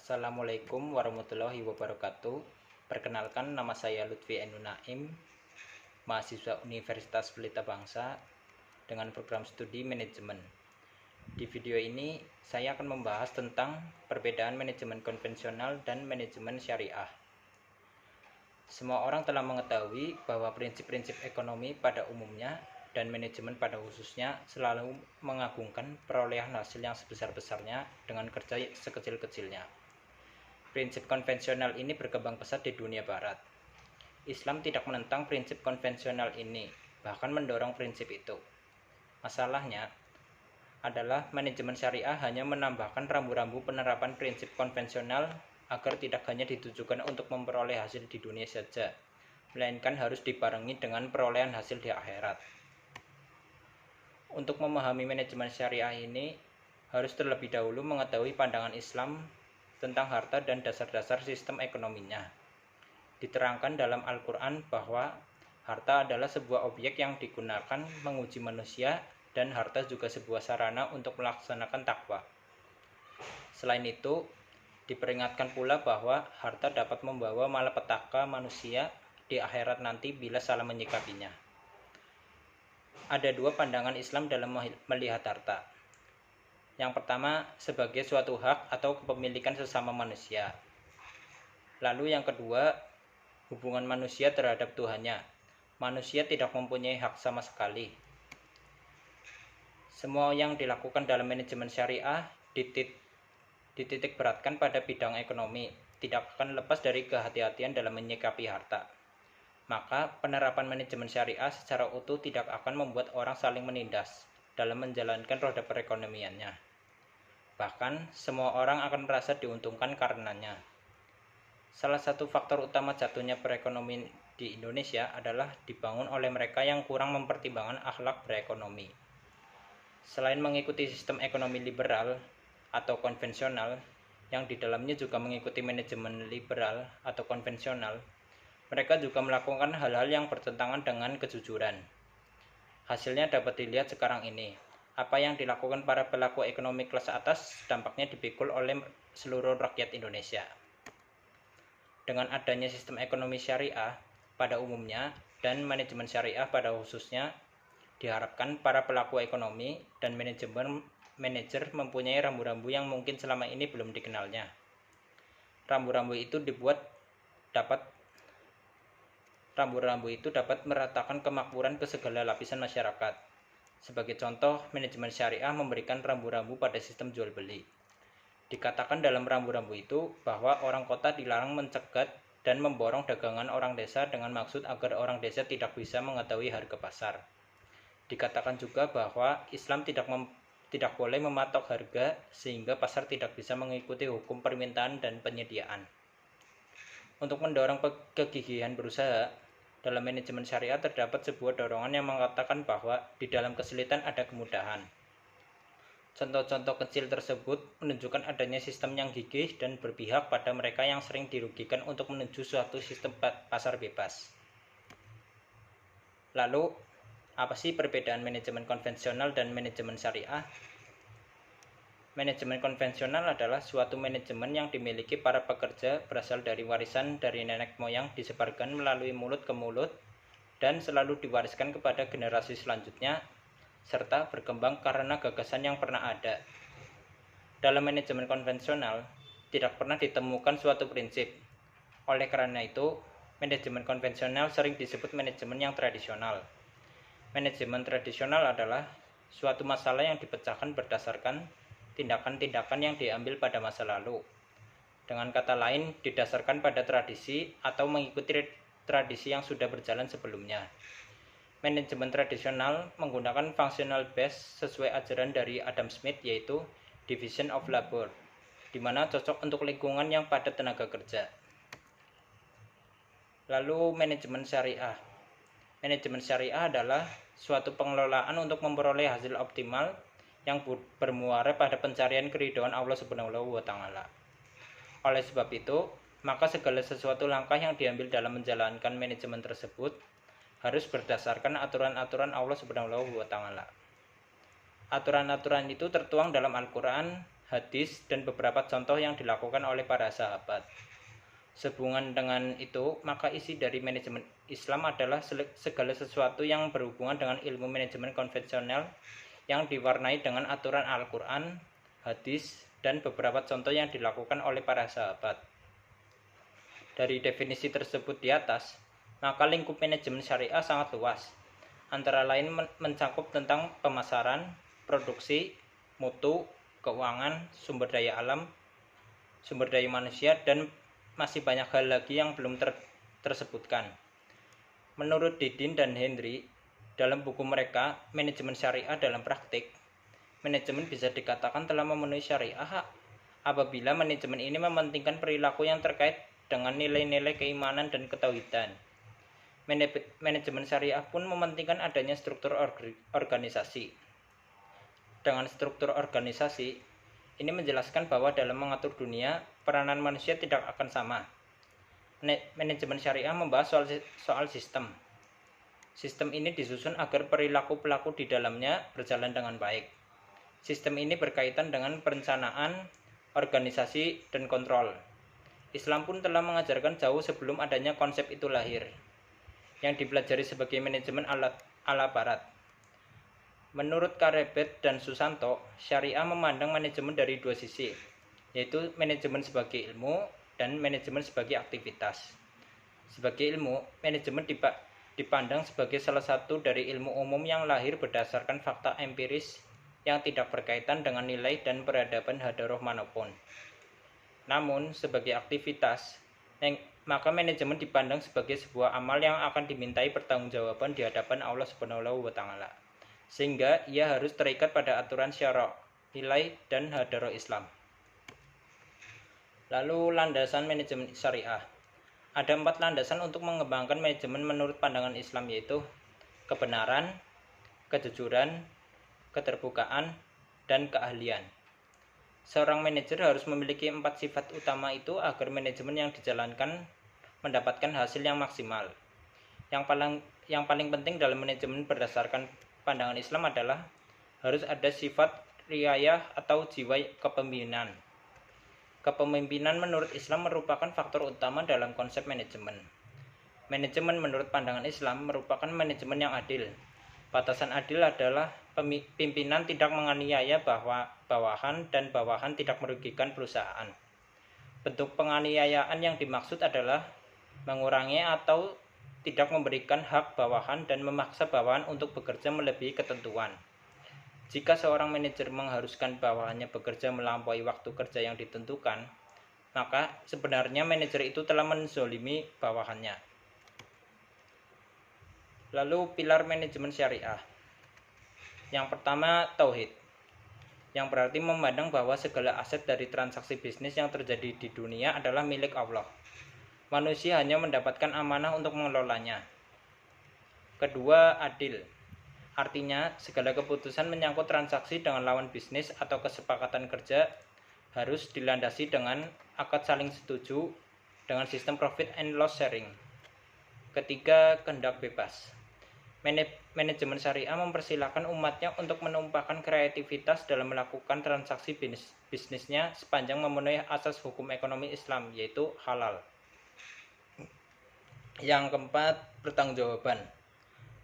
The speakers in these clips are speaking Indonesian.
Assalamualaikum warahmatullahi wabarakatuh. Perkenalkan, nama saya Lutfi Enu Naim, mahasiswa Universitas Pelita Bangsa dengan program studi manajemen. Di video ini saya akan membahas tentang perbedaan manajemen konvensional dan manajemen syariah. Semua orang telah mengetahui bahwa prinsip-prinsip ekonomi pada umumnya dan manajemen pada khususnya selalu mengagungkan perolehan hasil yang sebesar-besarnya dengan kerja sekecil-kecilnya. Prinsip konvensional ini berkembang pesat di dunia barat. Islam tidak menentang prinsip konvensional ini, bahkan mendorong prinsip itu. Masalahnya adalah manajemen syariah hanya menambahkan rambu-rambu penerapan prinsip konvensional agar tidak hanya ditujukan untuk memperoleh hasil di dunia saja, melainkan harus dibarengi dengan perolehan hasil di akhirat. Untuk memahami manajemen syariah ini, harus terlebih dahulu mengetahui pandangan Islam tentang harta dan dasar-dasar sistem ekonominya. Diterangkan dalam Al-Quran bahwa harta adalah sebuah objek yang digunakan menguji manusia dan harta juga sebuah sarana untuk melaksanakan takwa. Selain itu, diperingatkan pula bahwa harta dapat membawa malapetaka manusia di akhirat nanti bila salah menyikapinya. Ada dua pandangan Islam dalam melihat harta. Yang pertama, sebagai suatu hak atau kepemilikan sesama manusia. Lalu yang kedua, hubungan manusia terhadap Tuhannya. Manusia tidak mempunyai hak sama sekali. Semua yang dilakukan dalam manajemen syariah dititik beratkan pada bidang ekonomi, tidak akan lepas dari kehati-hatian dalam menyikapi harta. Maka penerapan manajemen syariah secara utuh tidak akan membuat orang saling menindas dalam menjalankan roda perekonomiannya. Bahkan, semua orang akan merasa diuntungkan karenanya. Salah satu faktor utama jatuhnya perekonomian di Indonesia adalah dibangun oleh mereka yang kurang mempertimbangkan akhlak berekonomi. Selain mengikuti sistem ekonomi liberal atau konvensional, yang di dalamnya juga mengikuti manajemen liberal atau konvensional, mereka juga melakukan hal-hal yang bertentangan dengan kejujuran. Hasilnya dapat dilihat sekarang ini. Apa yang dilakukan para pelaku ekonomi kelas atas dampaknya dipikul oleh seluruh rakyat Indonesia. Dengan adanya sistem ekonomi syariah pada umumnya dan manajemen syariah pada khususnya, diharapkan para pelaku ekonomi dan manajer mempunyai rambu-rambu yang mungkin selama ini belum dikenalnya. Rambu-rambu itu dapat meratakan kemakmuran ke segala lapisan masyarakat. Sebagai contoh, manajemen syariah memberikan rambu-rambu pada sistem jual beli. Dikatakan dalam rambu-rambu itu bahwa orang kota dilarang mencegat dan memborong dagangan orang desa dengan maksud agar orang desa tidak bisa mengetahui harga pasar. Dikatakan juga bahwa Islam tidak boleh mematok harga sehingga pasar tidak bisa mengikuti hukum permintaan dan penyediaan. Untuk mendorong kegigihan berusaha, dalam manajemen syariah terdapat sebuah dorongan yang mengatakan bahwa di dalam kesulitan ada kemudahan. Contoh-contoh kecil tersebut menunjukkan adanya sistem yang gigih dan berpihak pada mereka yang sering dirugikan untuk menuju suatu sistem pasar bebas. Lalu, apa sih perbedaan manajemen konvensional dan manajemen syariah? Manajemen konvensional adalah suatu manajemen yang dimiliki para pekerja berasal dari warisan dari nenek moyang disebarkan melalui mulut ke mulut dan selalu diwariskan kepada generasi selanjutnya serta berkembang karena gagasan yang pernah ada. Dalam manajemen konvensional tidak pernah ditemukan suatu prinsip. Oleh karena itu, manajemen konvensional sering disebut manajemen yang tradisional. Manajemen tradisional adalah suatu masalah yang dipecahkan berdasarkan tindakan-tindakan yang diambil pada masa lalu. Dengan kata lain, didasarkan pada tradisi atau mengikuti tradisi yang sudah berjalan sebelumnya. Manajemen tradisional menggunakan functional base sesuai ajaran dari Adam Smith, yaitu division of labor, di mana cocok untuk lingkungan yang padat tenaga kerja. Lalu manajemen syariah. Manajemen syariah adalah suatu pengelolaan untuk memperoleh hasil optimal yang bermuara pada pencarian keridhaan Allah Subhanahu wa Ta'ala. Oleh sebab itu, maka segala sesuatu langkah yang diambil dalam menjalankan manajemen tersebut harus berdasarkan aturan-aturan Allah Subhanahu wa Ta'ala. Aturan-aturan itu tertuang dalam Al-Quran, hadis, dan beberapa contoh yang dilakukan oleh para sahabat. Sehubungan dengan itu, maka isi dari manajemen Islam adalah segala sesuatu yang berhubungan dengan ilmu manajemen konvensional yang diwarnai dengan aturan Al-Quran, hadis, dan beberapa contoh yang dilakukan oleh para sahabat. Dari definisi tersebut di atas, maka lingkup manajemen syariah sangat luas, antara lain mencakup tentang pemasaran, produksi, mutu, keuangan, sumber daya alam, sumber daya manusia, dan masih banyak hal lagi yang belum tersebutkan. Menurut Didin dan Henry, dalam buku mereka, Manajemen Syariah dalam Praktik, manajemen bisa dikatakan telah memenuhi syariah apabila manajemen ini mementingkan perilaku yang terkait dengan nilai-nilai keimanan dan ketauhidan. Manajemen syariah pun mementingkan adanya struktur organisasi. Dengan struktur organisasi, ini menjelaskan bahwa dalam mengatur dunia, peranan manusia tidak akan sama. Manajemen syariah membahas soal sistem. Sistem ini disusun agar perilaku pelaku di dalamnya berjalan dengan baik. Sistem ini berkaitan dengan perencanaan, organisasi, dan kontrol. Islam pun telah mengajarkan jauh sebelum adanya konsep itu lahir, yang dipelajari sebagai manajemen ala barat. Menurut Karebet dan Susanto, syariah memandang manajemen dari dua sisi, yaitu manajemen sebagai ilmu dan manajemen sebagai aktivitas. Sebagai ilmu, manajemen dipandang sebagai salah satu dari ilmu umum yang lahir berdasarkan fakta empiris yang tidak berkaitan dengan nilai dan peradaban hadaroh manapun. Namun, sebagai aktivitas, maka manajemen dipandang sebagai sebuah amal yang akan dimintai pertanggungjawaban di hadapan Allah Subhanahu wa Ta'ala, sehingga ia harus terikat pada aturan syara', nilai, dan hadaroh Islam. Lalu landasan manajemen syariah. Ada 4 landasan untuk mengembangkan manajemen menurut pandangan Islam, yaitu kebenaran, kejujuran, keterbukaan, dan keahlian. Seorang manajer harus memiliki 4 sifat utama itu agar manajemen yang dijalankan mendapatkan hasil yang maksimal. Yang paling penting dalam manajemen berdasarkan pandangan Islam adalah harus ada sifat riayah atau jiwa kepemimpinan. Kepemimpinan menurut Islam merupakan faktor utama dalam konsep manajemen. Manajemen menurut pandangan Islam merupakan manajemen yang adil. Batasan adil adalah pimpinan tidak menganiaya bawahan dan bawahan tidak merugikan perusahaan. Bentuk penganiayaan yang dimaksud adalah mengurangi atau tidak memberikan hak bawahan dan memaksa bawahan untuk bekerja melebihi ketentuan. Jika seorang manajer mengharuskan bawahannya bekerja melampaui waktu kerja yang ditentukan, maka sebenarnya manajer itu telah menzolimi bawahannya. Lalu pilar manajemen syariah. Yang pertama, tauhid, yang berarti memandang bahwa segala aset dari transaksi bisnis yang terjadi di dunia adalah milik Allah. Manusia hanya mendapatkan amanah untuk mengelolanya. Kedua, adil. Artinya, segala keputusan menyangkut transaksi dengan lawan bisnis atau kesepakatan kerja harus dilandasi dengan akad saling setuju dengan sistem profit and loss sharing. Ketiga, kehendak bebas. Manajemen syariah mempersilahkan umatnya untuk menumpahkan kreativitas dalam melakukan transaksi bisnisnya sepanjang memenuhi asas hukum ekonomi Islam, yaitu halal. Yang keempat, pertanggungjawaban.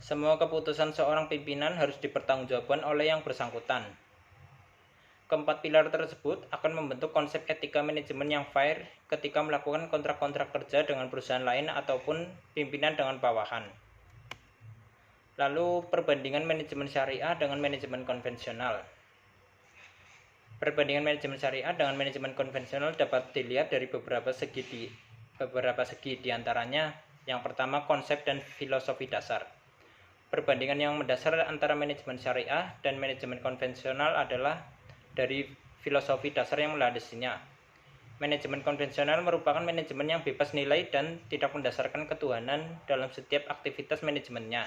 Semua keputusan seorang pimpinan harus dipertanggungjawabkan oleh yang bersangkutan. Keempat pilar tersebut akan membentuk konsep etika manajemen yang fair ketika melakukan kontrak-kontrak kerja dengan perusahaan lain ataupun pimpinan dengan bawahan. Lalu perbandingan manajemen syariah dengan manajemen konvensional. Perbandingan manajemen syariah dengan manajemen konvensional dapat dilihat dari beberapa segi di antaranya. Yang pertama, konsep dan filosofi dasar. Perbandingan yang mendasar antara manajemen syariah dan manajemen konvensional adalah dari filosofi dasar yang melandasinya. Manajemen konvensional merupakan manajemen yang bebas nilai dan tidak mendasarkan ketuhanan dalam setiap aktivitas manajemennya.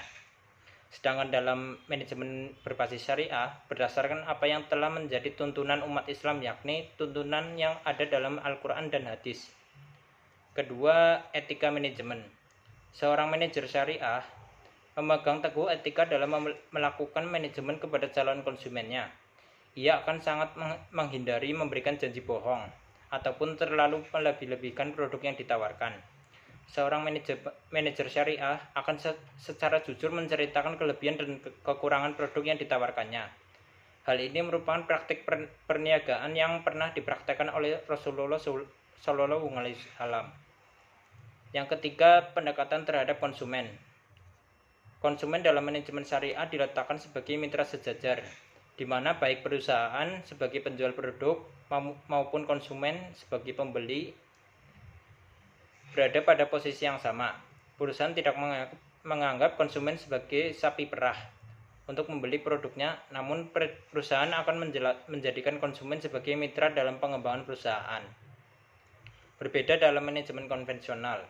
Sedangkan dalam manajemen berbasis syariah, berdasarkan apa yang telah menjadi tuntunan umat Islam, yakni tuntunan yang ada dalam Al-Quran dan hadis. Kedua, etika manajemen. Seorang manajer syariah memegang teguh etika dalam melakukan manajemen kepada calon konsumennya. ia akan sangat menghindari memberikan janji bohong ataupun terlalu melebih-lebihkan produk yang ditawarkan. Seorang manajer syariah akan secara jujur menceritakan kelebihan dan kekurangan produk yang ditawarkannya. Hal ini merupakan praktik perniagaan yang pernah dipraktekkan oleh Rasulullah SAW. Yang ketiga, pendekatan terhadap konsumen. Konsumen dalam manajemen syariah diletakkan sebagai mitra sejajar, di mana baik perusahaan sebagai penjual produk maupun konsumen sebagai pembeli berada pada posisi yang sama. Perusahaan tidak menganggap konsumen sebagai sapi perah untuk membeli produknya, namun perusahaan akan menjadikan konsumen sebagai mitra dalam pengembangan perusahaan. Berbeda dalam manajemen konvensional.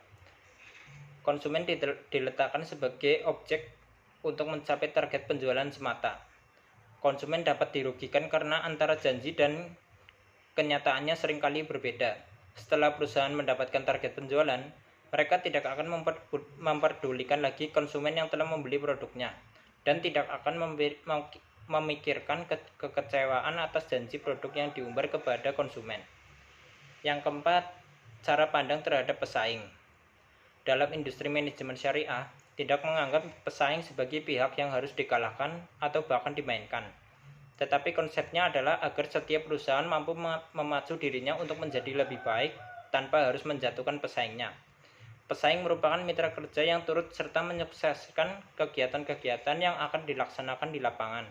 Konsumen diletakkan sebagai objek untuk mencapai target penjualan semata. Konsumen dapat dirugikan karena antara janji dan kenyataannya seringkali berbeda. Setelah perusahaan mendapatkan target penjualan, mereka tidak akan memperdulikan lagi konsumen yang telah membeli produknya dan tidak akan memikirkan kekecewaan atas janji produk yang diumbar kepada konsumen. Yang keempat, cara pandang terhadap pesaing. Dalam industri manajemen syariah, tidak menganggap pesaing sebagai pihak yang harus dikalahkan atau bahkan dimainkan. Tetapi konsepnya adalah agar setiap perusahaan mampu memacu dirinya untuk menjadi lebih baik tanpa harus menjatuhkan pesaingnya. Pesaing merupakan mitra kerja yang turut serta menyukseskan kegiatan-kegiatan yang akan dilaksanakan di lapangan,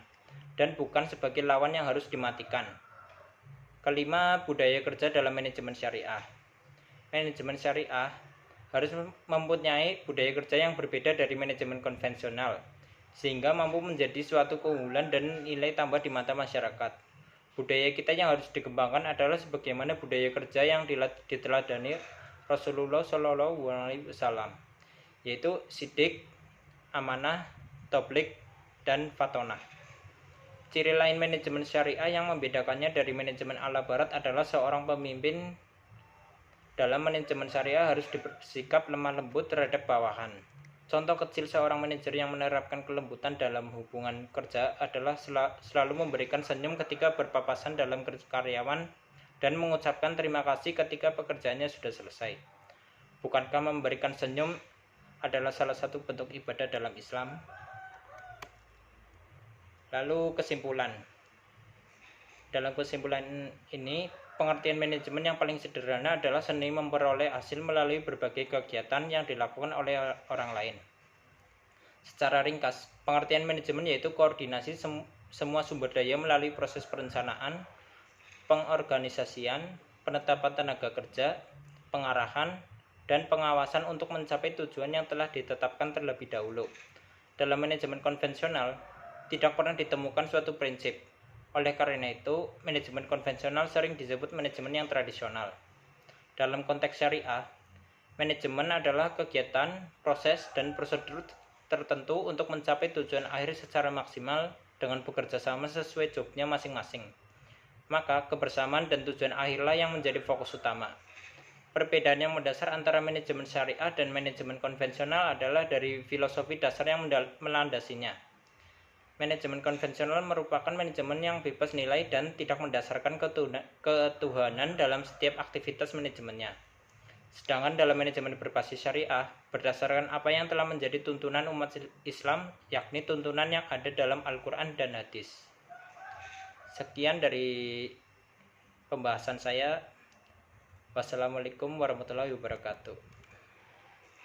dan bukan sebagai lawan yang harus dimatikan. Kelima, budaya kerja dalam manajemen syariah. Manajemen syariah harus mempunyai budaya kerja yang berbeda dari manajemen konvensional, sehingga mampu menjadi suatu keunggulan dan nilai tambah di mata masyarakat. Budaya kita yang harus dikembangkan adalah sebagaimana budaya kerja yang diteladani Rasulullah SAW, yaitu sidik, amanah, tabligh, dan fatonah. Ciri lain manajemen syariah yang membedakannya dari manajemen ala barat adalah seorang pemimpin dalam manajemen syariah harus bersikap lemah lembut terhadap bawahan. Contoh kecil seorang manajer yang menerapkan kelembutan dalam hubungan kerja adalah selalu memberikan senyum ketika berpapasan dalam karyawan dan mengucapkan terima kasih ketika pekerjaannya sudah selesai. Bukankah memberikan senyum adalah salah satu bentuk ibadah dalam Islam? Lalu kesimpulan. Dalam kesimpulan ini, pengertian manajemen yang paling sederhana adalah seni memperoleh hasil melalui berbagai kegiatan yang dilakukan oleh orang lain. Secara ringkas, pengertian manajemen yaitu koordinasi semua sumber daya melalui proses perencanaan, pengorganisasian, penetapan tenaga kerja, pengarahan, dan pengawasan untuk mencapai tujuan yang telah ditetapkan terlebih dahulu. Dalam manajemen konvensional, tidak pernah ditemukan suatu prinsip. Oleh karena itu, manajemen konvensional sering disebut manajemen yang tradisional. Dalam konteks syariah, manajemen adalah kegiatan, proses, dan prosedur tertentu untuk mencapai tujuan akhir secara maksimal dengan bekerja sama sesuai jobnya masing-masing. Maka, kebersamaan dan tujuan akhirlah yang menjadi fokus utama. Perbedaan yang mendasar antara manajemen syariah dan manajemen konvensional adalah dari filosofi dasar yang melandasinya. Manajemen konvensional merupakan manajemen yang bebas nilai dan tidak mendasarkan ketuhanan dalam setiap aktivitas manajemennya. Sedangkan dalam manajemen berbasis syariah, berdasarkan apa yang telah menjadi tuntunan umat Islam, yakni tuntunan yang ada dalam Al-Quran dan Hadis. Sekian dari pembahasan saya. Wassalamualaikum warahmatullahi wabarakatuh.